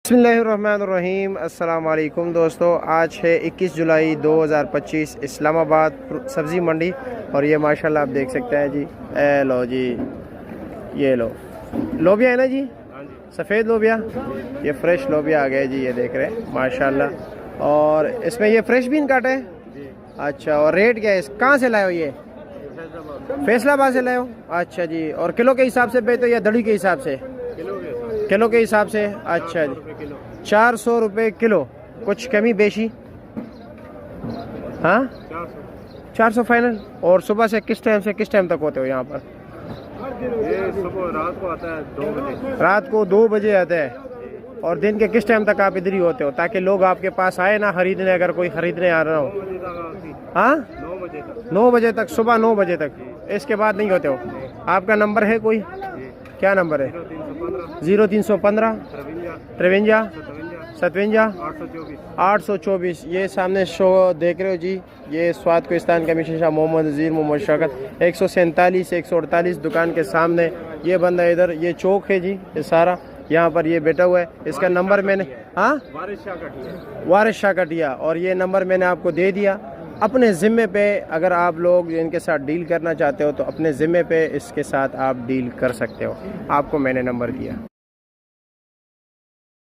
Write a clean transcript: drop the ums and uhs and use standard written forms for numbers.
बिस्मिल्लाहिर्रहमानिर्रहीम। अस्सलाम वालेकुम दोस्तों, आज है 21 जुलाई 2025 इस्लामाबाद सब्ज़ी मंडी। और ये माशाल्लाह आप देख सकते हैं जी। ए लो जी, ये लो लोबिया है ना जी, सफ़ेद लोबिया, ये फ्रेश लोबिया आ गए जी, ये देख रहे हैं माशाल्लाह। और इसमें ये फ्रेश बीन काटा है। अच्छा, और रेट क्या है? कहाँ से लाए हो ये? फैसलाबाद से लाए हो? अच्छा जी। और किलो के हिसाब से बेचते हो या दड़ी के हिसाब से? किलो के हिसाब से। अच्छा जी, 400 रुपये किलो। कुछ कमी बेशी? हाँ, 400 फाइनल। और सुबह से किस टाइम से किस टाइम तक होते हो यहाँ पर? ये सुबह रात को आता है 2 बजे। रात को 2 बजे आता है। और दिन के किस टाइम तक आप इधर ही होते हो, ताकि लोग आपके पास आए ना खरीदने, अगर कोई खरीदने आ रहा हो? 9 बजे तक आती। हाँ, 9 बजे तक। 9 बजे तक, सुबह 9 बजे तक। इसके बाद नहीं होते हो? आपका नंबर है कोई? क्या नंबर है? 0315 53 57 824। ये सामने शो देख रहे हो जी, ये स्वाद कोस्तान का मिशा मोहम्मद नज़ीर मोहम्मद शौकत 147 148 दुकान के सामने। ये बंदा इधर, ये चौक है जी, ये सारा यहाँ पर ये बैठा हुआ है। इसका नंबर मैंने, हाँ, वारिस शाह कटिया। और ये नंबर मैंने आपको दे दिया। अपने ज़िम्मे पे अगर आप लोग इनके साथ डील करना चाहते हो तो अपने ज़िम्मे पे इसके साथ आप डील कर सकते हो। आपको मैंने नंबर दिया।